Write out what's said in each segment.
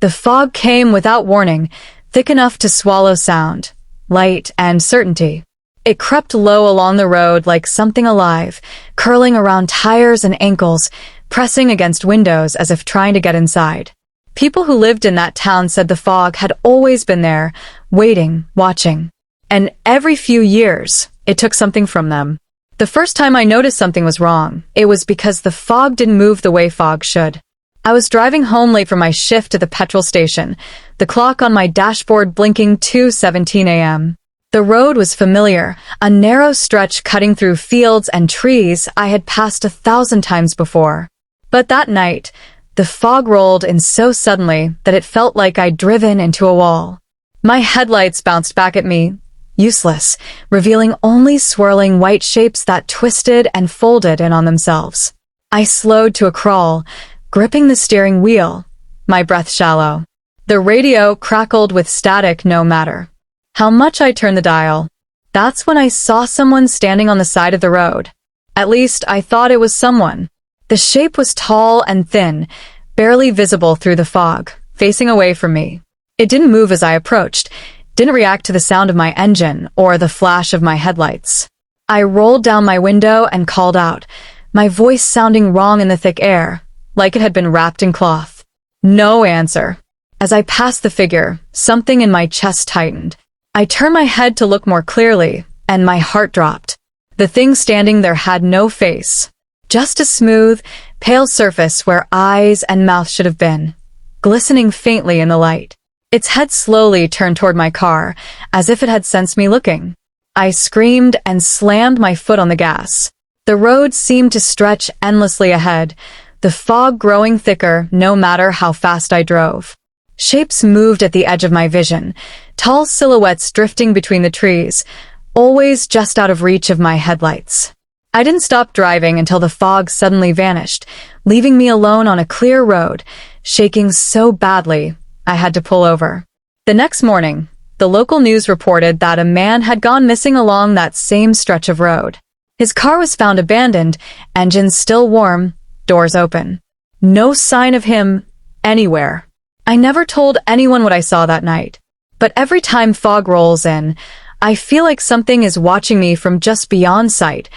The fog came without warning, thick enough to swallow sound, light, and certainty. It crept low along the road like something alive, curling around tires and ankles, pressing against windows as if trying to get inside. People who lived in that town said the fog had always been there, waiting, watching. And every few years, it took something from them. The first time I noticed something was wrong, it was because the fog didn't move the way fog should. I was driving home late from my shift at the petrol station, the clock on my dashboard blinking 2:17 a.m. The road was familiar, a narrow stretch cutting through fields and trees I had passed 1,000 times before. But that night, the fog rolled in so suddenly that it felt like I'd driven into a wall. My headlights bounced back at me, useless, revealing only swirling white shapes that twisted and folded in on themselves. I slowed to a crawl, gripping the steering wheel, my breath shallow. The radio crackled with static no matter how much I turned the dial. That's when I saw someone standing on the side of the road. At least I thought it was someone. The shape was tall and thin, barely visible through the fog, facing away from me. It didn't move as I approached, didn't react to the sound of my engine or the flash of my headlights. I rolled down my window and called out, my voice sounding wrong in the thick air, like it had been wrapped in cloth. No answer. As I passed the figure, something in my chest tightened. I turned my head to look more clearly, and my heart dropped. The thing standing there had no face, just a smooth, pale surface where eyes and mouth should have been, glistening faintly in the light. Its head slowly turned toward my car, as if it had sensed me looking. I screamed and slammed my foot on the gas. The road seemed to stretch endlessly ahead, the fog growing thicker no matter how fast I drove. Shapes moved at the edge of my vision, tall silhouettes drifting between the trees, always just out of reach of my headlights. I didn't stop driving until the fog suddenly vanished, leaving me alone on a clear road, shaking so badly I had to pull over. The next morning, the local news reported that a man had gone missing along that same stretch of road. His car was found abandoned, engines still warm, doors open. No sign of him anywhere. I never told anyone what I saw that night. But every time fog rolls in, I feel like something is watching me from just beyond sight,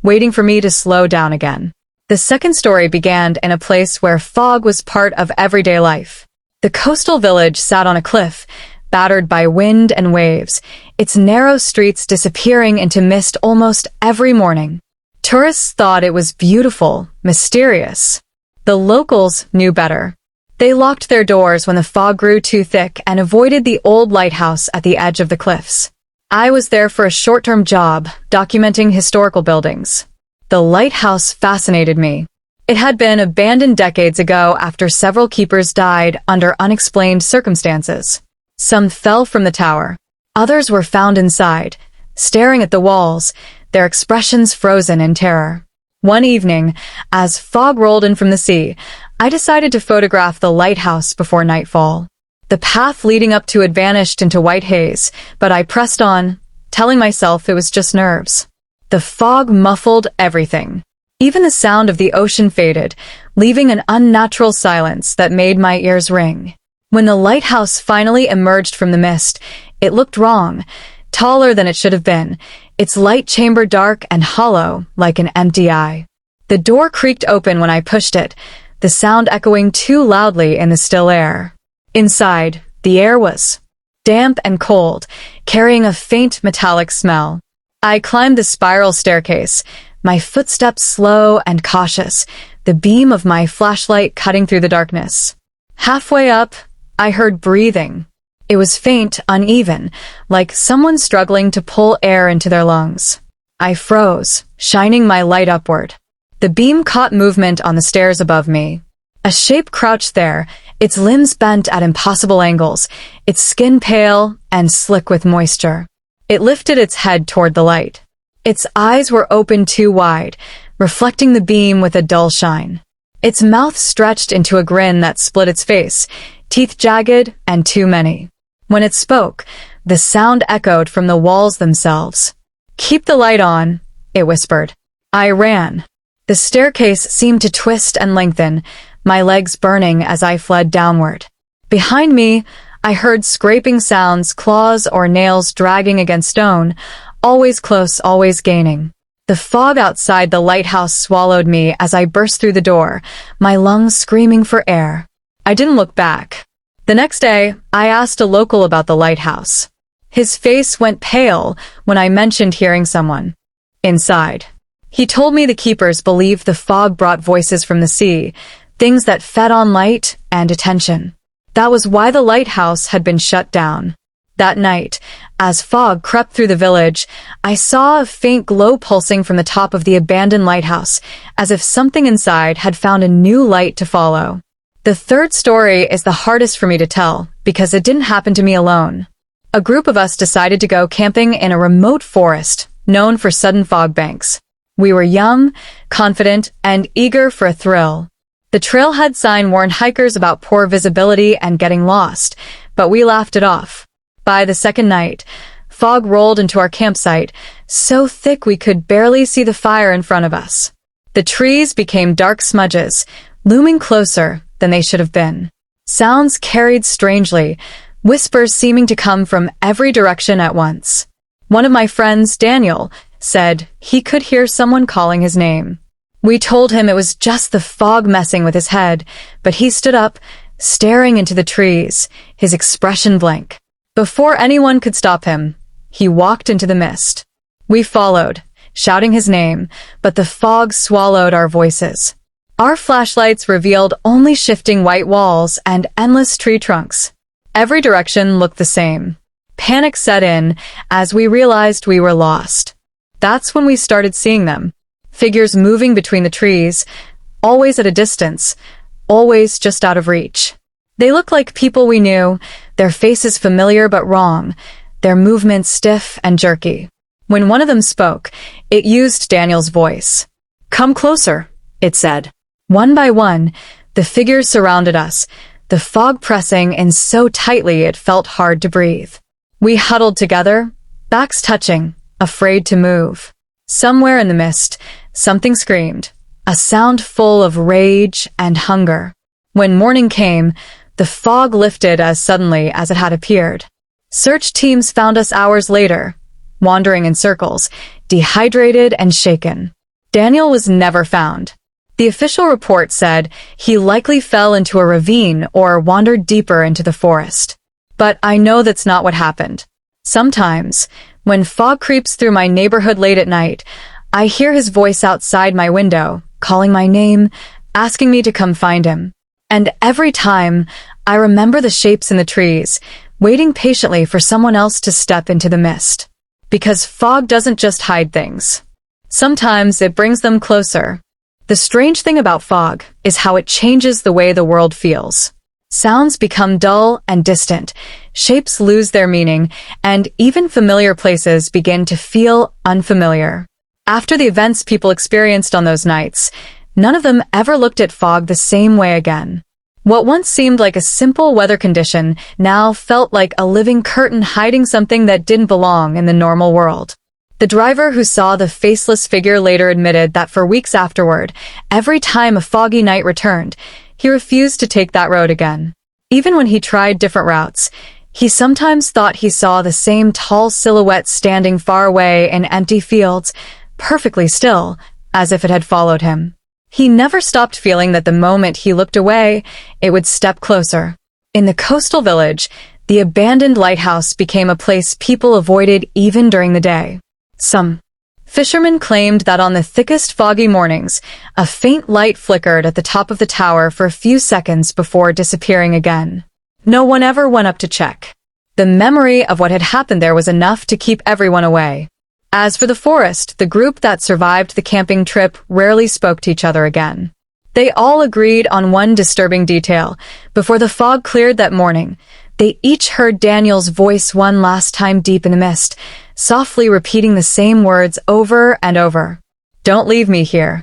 waiting for me to slow down again. The second story began in a place where fog was part of everyday life. The coastal village sat on a cliff, battered by wind and waves, its narrow streets disappearing into mist almost every morning. Tourists thought it was beautiful, mysterious. The locals knew better. They locked their doors when the fog grew too thick and avoided the old lighthouse at the edge of the cliffs. I was there for a short-term job, documenting historical buildings. The lighthouse fascinated me. It had been abandoned decades ago after several keepers died under unexplained circumstances. Some fell from the tower. Others were found inside, staring at the walls, their expressions frozen in terror. One evening, as fog rolled in from the sea, I decided to photograph the lighthouse before nightfall. The path leading up to it vanished into white haze, but I pressed on, telling myself it was just nerves. The fog muffled everything. Even the sound of the ocean faded, leaving an unnatural silence that made my ears ring. When the lighthouse finally emerged from the mist, it looked wrong, taller than it should have been, its light chamber dark and hollow like an empty eye. The door creaked open when I pushed it, the sound echoing too loudly in the still air. Inside, the air was damp and cold, carrying a faint metallic smell. I climbed the spiral staircase, my footsteps slow and cautious, the beam of my flashlight cutting through the darkness. Halfway up, I heard breathing. It was faint, uneven, like someone struggling to pull air into their lungs. I froze, shining my light upward. The beam caught movement on the stairs above me. A shape crouched there, its limbs bent at impossible angles, its skin pale and slick with moisture. It lifted its head toward the light. Its eyes were open too wide, reflecting the beam with a dull shine. Its mouth stretched into a grin that split its face, teeth jagged and too many. When it spoke, the sound echoed from the walls themselves. "Keep the light on," it whispered. I ran. The staircase seemed to twist and lengthen, my legs burning as I fled downward. Behind me, I heard scraping sounds, claws or nails dragging against stone, always close, always gaining. The fog outside the lighthouse swallowed me as I burst through the door, my lungs screaming for air. I didn't look back. The next day, I asked a local about the lighthouse. His face went pale when I mentioned hearing someone inside. He told me the keepers believed the fog brought voices from the sea, things that fed on light and attention. That was why the lighthouse had been shut down. That night, as fog crept through the village, I saw a faint glow pulsing from the top of the abandoned lighthouse, as if something inside had found a new light to follow. The third story is the hardest for me to tell, because it didn't happen to me alone. A group of us decided to go camping in a remote forest, known for sudden fog banks. We were young, confident, and eager for a thrill. The trailhead sign warned hikers about poor visibility and getting lost, but we laughed it off. By the second night, fog rolled into our campsite, so thick we could barely see the fire in front of us. The trees became dark smudges, looming closer than they should have been. Sounds carried strangely, whispers seeming to come from every direction at once. One of my friends, Daniel, said he could hear someone calling his name. We told him it was just the fog messing with his head, but he stood up, staring into the trees, his expression blank. Before anyone could stop him, he walked into the mist. We followed, shouting his name, but the fog swallowed our voices. Our flashlights revealed only shifting white walls and endless tree trunks. Every direction looked the same. Panic set in as we realized we were lost. That's when we started seeing them. Figures moving between the trees, always at a distance, always just out of reach. They looked like people we knew, their faces familiar but wrong, their movements stiff and jerky. When one of them spoke, it used Daniel's voice. "Come closer," it said. One by one, the figures surrounded us, the fog pressing in so tightly it felt hard to breathe. We huddled together, backs touching, afraid to move. Somewhere in the mist, something screamed, a sound full of rage and hunger. When morning came, the fog lifted as suddenly as it had appeared. Search teams found us hours later, wandering in circles, dehydrated and shaken. Daniel was never found. The official report said he likely fell into a ravine or wandered deeper into the forest. But I know that's not what happened. Sometimes, when fog creeps through my neighborhood late at night, I hear his voice outside my window, calling my name, asking me to come find him. And every time, I remember the shapes in the trees, waiting patiently for someone else to step into the mist. Because fog doesn't just hide things. Sometimes it brings them closer. The strange thing about fog is how it changes the way the world feels. Sounds become dull and distant, shapes lose their meaning, and even familiar places begin to feel unfamiliar. After the events people experienced on those nights, none of them ever looked at fog the same way again. What once seemed like a simple weather condition now felt like a living curtain hiding something that didn't belong in the normal world. The driver who saw the faceless figure later admitted that for weeks afterward, every time a foggy night returned, he refused to take that road again. Even when he tried different routes, he sometimes thought he saw the same tall silhouette standing far away in empty fields, perfectly still, as if it had followed him. He never stopped feeling that the moment he looked away, it would step closer. In the coastal village, the abandoned lighthouse became a place people avoided even during the day. Some fishermen claimed that on the thickest foggy mornings, a faint light flickered at the top of the tower for a few seconds before disappearing again. No one ever went up to check. The memory of what had happened there was enough to keep everyone away. As for the forest, the group that survived the camping trip rarely spoke to each other again. They all agreed on one disturbing detail. Before the fog cleared that morning, they each heard Daniel's voice one last time deep in the mist, softly repeating the same words over and over. "Don't leave me here."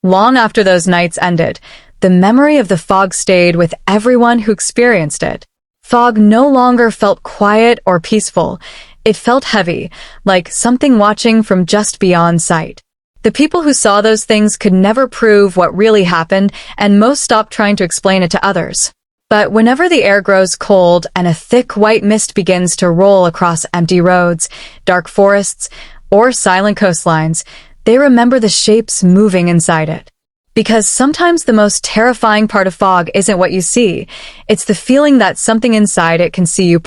Long after those nights ended, the memory of the fog stayed with everyone who experienced it. Fog no longer felt quiet or peaceful. It felt heavy, like something watching from just beyond sight. The people who saw those things could never prove what really happened, and most stopped trying to explain it to others. But whenever the air grows cold and a thick white mist begins to roll across empty roads, dark forests, or silent coastlines, they remember the shapes moving inside it. Because sometimes the most terrifying part of fog isn't what you see, it's the feeling that something inside it can see you